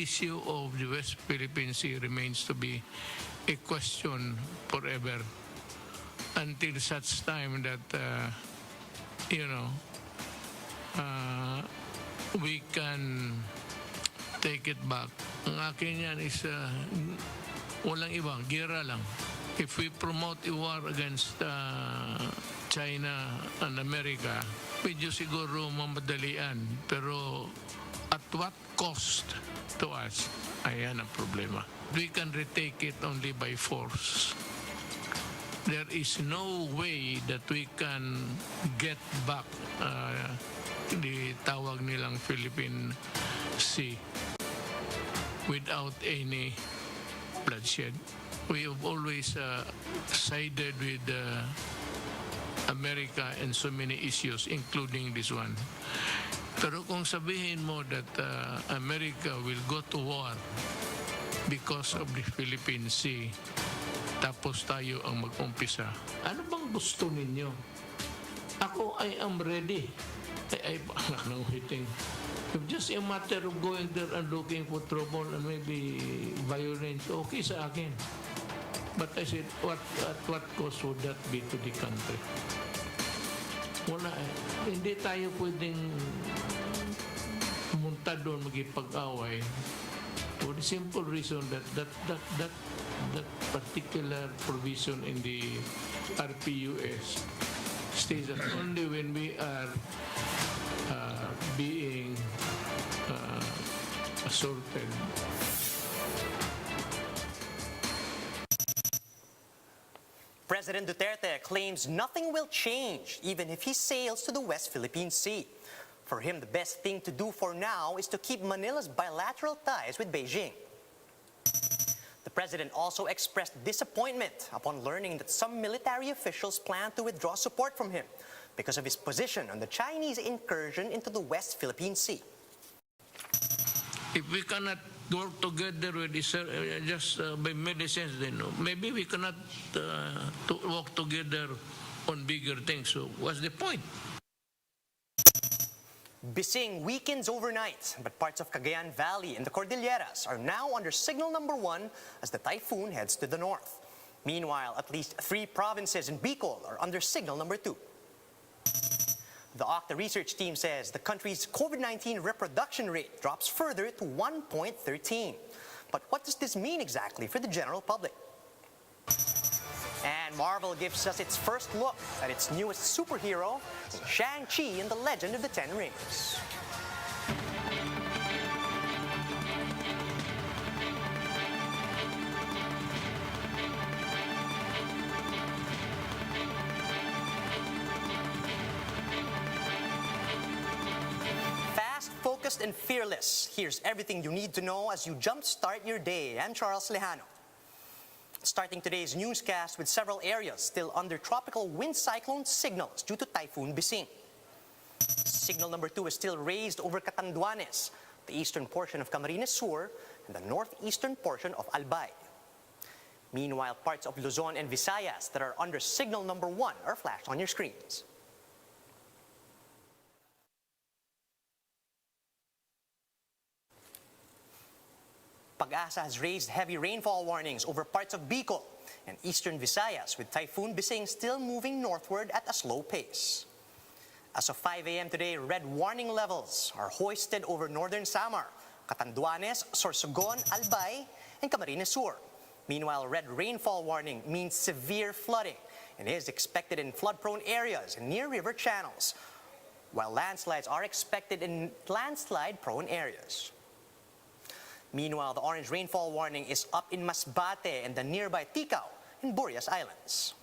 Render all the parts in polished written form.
issue of the West Philippine Sea remains to be a question forever until such time that, we can take it back. Ang akin yan is walang iba, gera lang. If we promote a war against China and America, medyo siguro mamadalian. Pero at what cost to us? Ayan ang problema. We can retake it only by force. There is no way that we can get back the tawag nilang Philippine Sea without any bloodshed. We have always sided with America in so many issues, including this one. Pero kung sabihin mo that America will go to war because of the Philippine Sea, tapos tayo ang mag-umpisa, ano bang gusto ninyo? Ako, I am ready. I'm waiting. If just a matter of going there and looking for trouble and maybe violence, okay sa akin. But I said, at what cost would that be to the country? Wala eh. Hindi tayo pwedeng pumunta doon magipag-away for the simple reason that particular provision in the RPUS states that only when we are being assaulted. President Duterte claims nothing will change even if he sails to the West Philippine Sea. For him, the best thing to do for now is to keep Manila's bilateral ties with Beijing. The president also expressed disappointment upon learning that some military officials plan to withdraw support from him because of his position on the Chinese incursion into the West Philippine Sea. If we cannot work together with this, just by medicines, then maybe we cannot to work together on bigger things. So what's the point? Bising weakens overnight, but parts of Cagayan Valley and the Cordilleras are now under signal number 1 as the typhoon heads to the north. Meanwhile, at least 3 provinces in Bicol are under signal number 2. The OCTA research team says the country's COVID-19 reproduction rate drops further to 1.13. But what does this mean exactly for the general public? And Marvel gives us its first look at its newest superhero, Shang-Chi and the Legend of the Ten Rings. Focused and fearless. Here's everything you need to know as you jumpstart your day. I'm Charles Lejano. Starting today's newscast with several areas still under tropical wind cyclone signals due to Typhoon Bising. Signal number 2 is still raised over Catanduanes, the eastern portion of Camarines Sur, and the northeastern portion of Albay. Meanwhile, parts of Luzon and Visayas that are under signal number 1 are flashed on your screens. Pag-asa has raised heavy rainfall warnings over parts of Bicol and eastern Visayas, with Typhoon Bising still moving northward at a slow pace. As of 5 a.m. today, red warning levels are hoisted over northern Samar, Catanduanes, Sorsogon, Albay, and Camarines Sur. Meanwhile, red rainfall warning means severe flooding and is expected in flood-prone areas and near river channels, while landslides are expected in landslide-prone areas. Meanwhile, the orange rainfall warning is up in Masbate and the nearby Ticao and Burias Islands.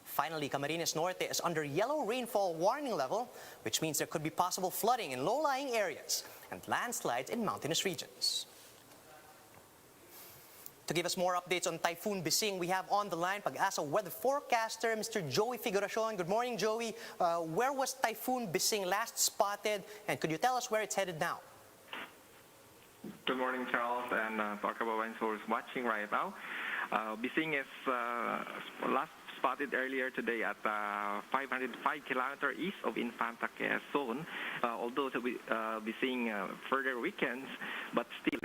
Finally, Camarines Norte is under yellow rainfall warning level, which means there could be possible flooding in low-lying areas and landslides in mountainous regions. To give us more updates on Typhoon Bising, we have on the line Pag-asa weather forecaster, Mr. Joey Figuracion. Good morning, Joey. Where was Typhoon Bising last spotted, and could you tell us where it's headed now? Good morning, Charles, and to our kababayan who is watching right now. Bising is last spotted earlier today at 505 kilometer east of Infanta Quezon. Although we'll be seeing further weekends, but still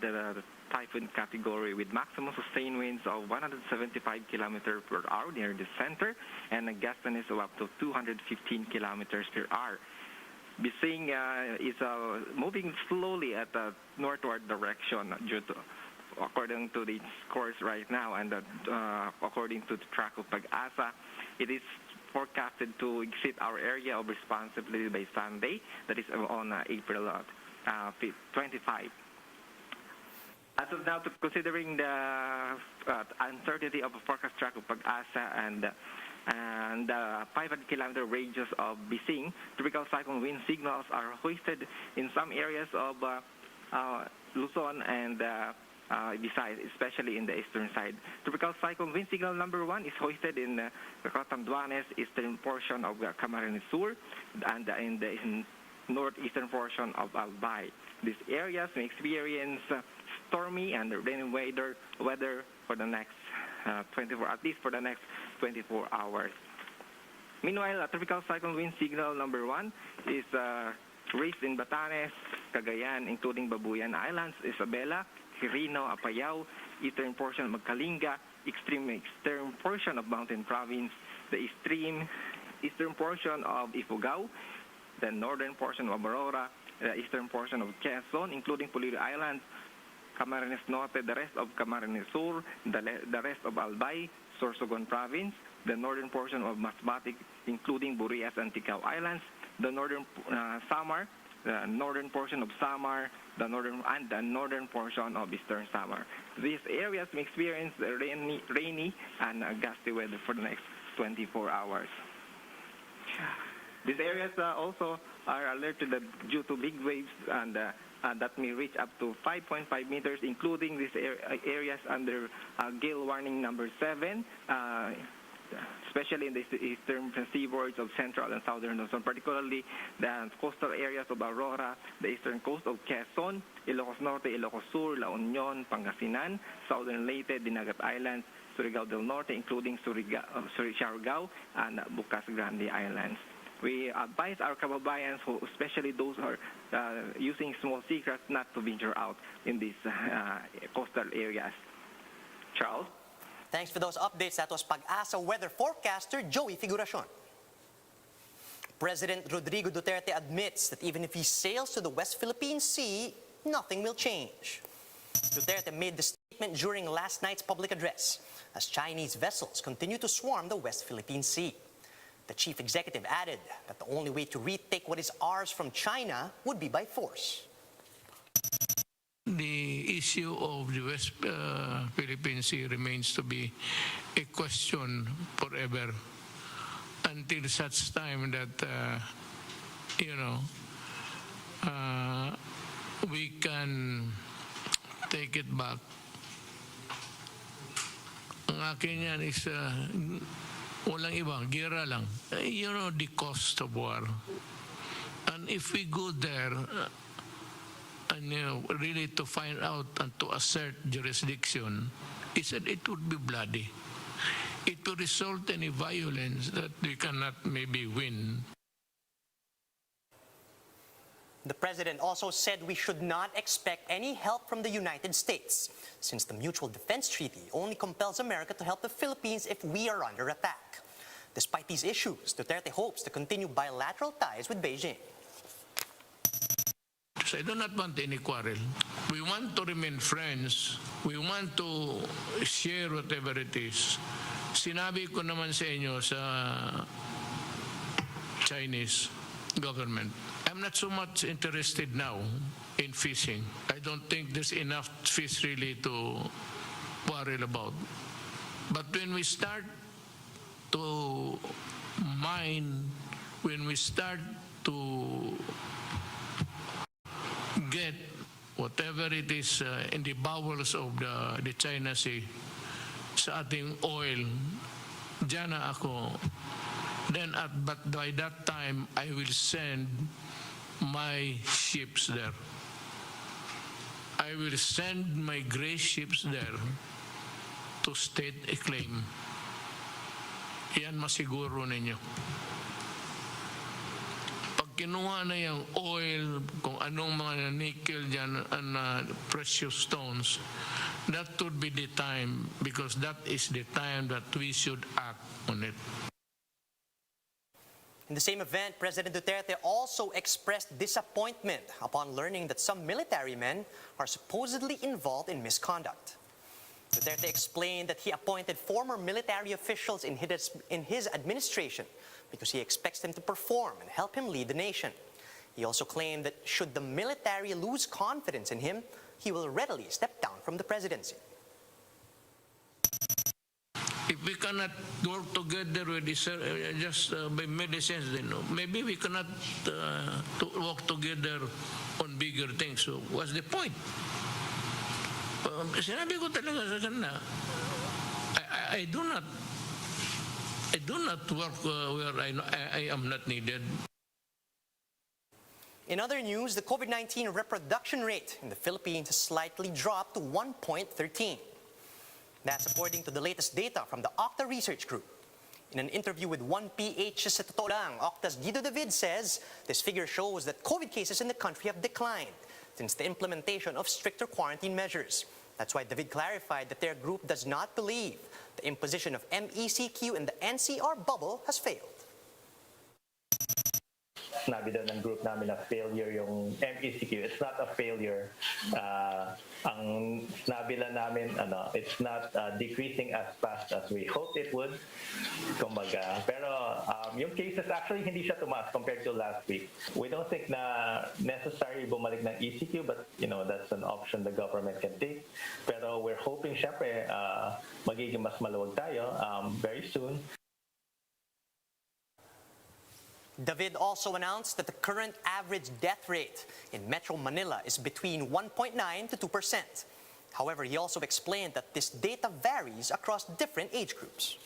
the typhoon category with maximum sustained winds of 175 kilometers per hour near the center and a gustiness of up to 215 kilometers per hour. Bising is moving slowly at a northward direction according to its course right now, and according to the track of Pag-asa, it is forecasted to exit our area of responsibility by Sunday, that is on April 25. As of now, considering the uncertainty of the forecast track of Pag-asa and 500-kilometer radius of Bising, tropical cyclone wind signals are hoisted in some areas of Luzon and Visayas, especially in the eastern side. Tropical cyclone wind signal number 1 is hoisted in the Catanduanes, eastern portion of Camarines Sur, and in the northeastern portion of Albay. These areas may experience stormy and rainy weather for the next 24 hours. Meanwhile, tropical cyclone wind signal number 1 is raised in Batanes, Cagayan, including Babuyan Islands, Isabela, Quirino, Apayao, eastern portion of Magkalinga, extreme eastern portion of Mountain Province, the extreme eastern portion of Ifugao, the northern portion of Aurora, the eastern portion of Quezon, including Pulido Islands, Camarines Norte, the rest of Camarines Sur, the rest of Albay, Sorsogon Province, the northern portion of Masbate, including Burias and Ticao Islands, the northern Samar, the northern portion of Samar, the northern portion of Eastern Samar. These areas may experience rainy and gusty weather for the next 24 hours. These areas also are alerted due to big waves and that may reach up to 5.5 meters, including these areas under gale warning number 7, especially in the eastern seaboards of central and southern Luzon, particularly the coastal areas of Aurora, the eastern coast of Quezon, Ilocos Norte, Ilocos Sur, La Union, Pangasinan, southern Leyte, Dinagat Islands, Surigao del Norte, including Siargao, and Bukas Grande Islands. We advise our kababayans, especially those who are using small seacraft, not to venture out in these coastal areas. Charles? Thanks for those updates. That was Pag-asa weather forecaster Joey Figuracion. President Rodrigo Duterte admits that even if he sails to the West Philippine Sea, nothing will change. Duterte made the statement during last night's public address as Chinese vessels continue to swarm the West Philippine Sea. The chief executive added that the only way to retake what is ours from China would be by force. The issue of the West Philippine Sea remains to be a question forever until such time that, we can take it back. Ang akin yan is walang iba, gera lang. You know the cost of war. And if we go there, and really to find out and to assert jurisdiction, he said it would be bloody. It will result in a violence that we cannot maybe win. The president also said we should not expect any help from the United States, since the Mutual Defense Treaty only compels America to help the Philippines if we are under attack. Despite these issues, Duterte hopes to continue bilateral ties with Beijing. So I do not want any quarrel. We want to remain friends. We want to share whatever it is. Sinabi ko naman sa inyo sa Chinese government, I'm not so much interested now in fishing. I don't think there's enough fish really to quarrel about. But when we start to mine, when we start to get whatever it is in the bowels of the China Sea sa ating oil, diyan na ako. But by that time, I will send my ships there. I will send my gray ships there to state a claim. yan masiguro ninyo. Pag kinuha na yung oil, kung anong mga nickel dyan, and precious stones, that would be the time, because that is the time that we should act on it. In the same event, President Duterte also expressed disappointment upon learning that some military men are supposedly involved in misconduct. Duterte explained that he appointed former military officials in his administration because he expects them to perform and help him lead the nation. He also claimed that should the military lose confidence in him, he will readily step down from the presidency. If we cannot work together with this, just by medicines, then maybe we cannot to work together on bigger things. So what's the point? Sinabi ko talaga sa kanila, I do not work where I am not needed. In other news, the COVID-19 reproduction rate in the Philippines has slightly dropped to 1.13. That's according to the latest data from the OCTA research group. In an interview with 1PH sa Totoo Lang, OCTA's Guido David says this figure shows that COVID cases in the country have declined since the implementation of stricter quarantine measures. That's why David clarified that their group does not believe the imposition of MECQ in the NCR bubble has failed. Sinabi daw ng group namin na failure yung MECQ. It's not a failure. Ang sinabi lang namin, it's not decreasing as fast as we hoped it would. Kumbaga. Pero yung cases actually hindi siya tumaas compared to last week. We don't think na necessary bumalik ng ECQ, but that's an option the government can take. Pero we're hoping syempre magiging mas maluwag tayo very soon. David also announced that the current average death rate in Metro Manila is between 1.9 to 2%. However, he also explained that this data varies across different age groups.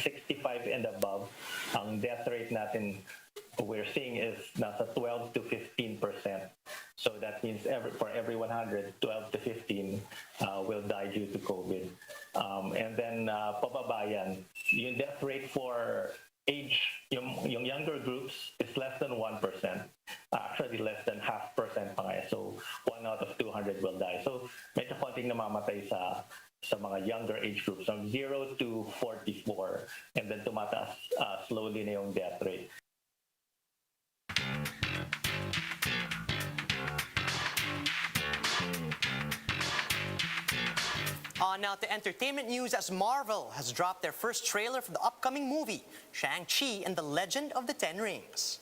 65 and above, ang death rate natin we're seeing is nasa 12 to 15%. So that means for every 100, 12 to 15 will die due to COVID. And then pababayan, yung death rate for age, yung younger groups is less than 1%. Actually less than 0.5% pa nga. So 1 out of 200 will die. So medyo konting namamatay sa mga younger age groups from 0 to 44, and then tumataas slowly na yung death rate. On now to entertainment news, as Marvel has dropped their first trailer for the upcoming movie, Shang-Chi and the Legend of the Ten Rings.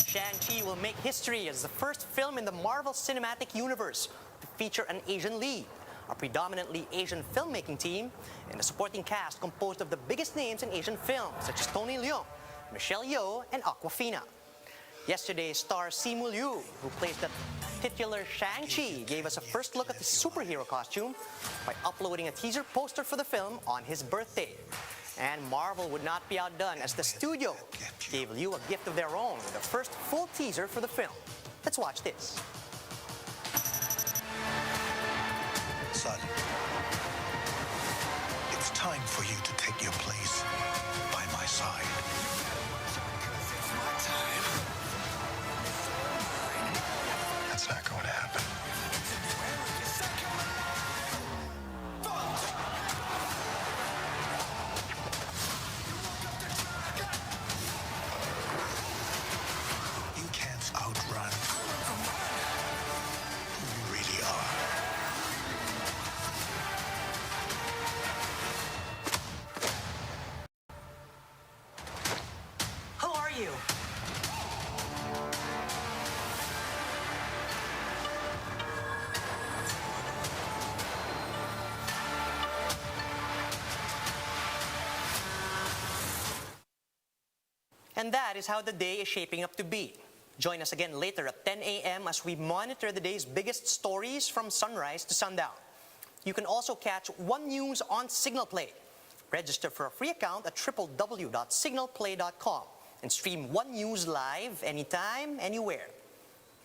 Shang-Chi will make history as the first film in the Marvel Cinematic Universe to feature an Asian lead, a predominantly Asian filmmaking team, and a supporting cast composed of the biggest names in Asian films, such as Tony Leung, Michelle Yeoh, and Awkwafina. Yesterday, star Simu Liu, who plays the titular Shang-Chi, gave us a first look at the superhero costume by uploading a teaser poster for the film on his birthday. And Marvel would not be outdone as the studio gave Liu a gift of their own with the first full teaser for the film. Let's watch this. Son, it's time for you to take your place by my side. That's not going to happen. You can't outrun who you really are. Who are you? And that is how the day is shaping up to be. Join us again later at 10 a.m. as we monitor the day's biggest stories from sunrise to sundown. You can also catch One News on Signal Play. Register for a free account at www.signalplay.com and stream One News live anytime, anywhere.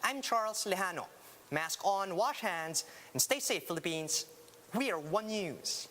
I'm Charles Lejano. Mask on, wash hands, and stay safe, Philippines. We are One News.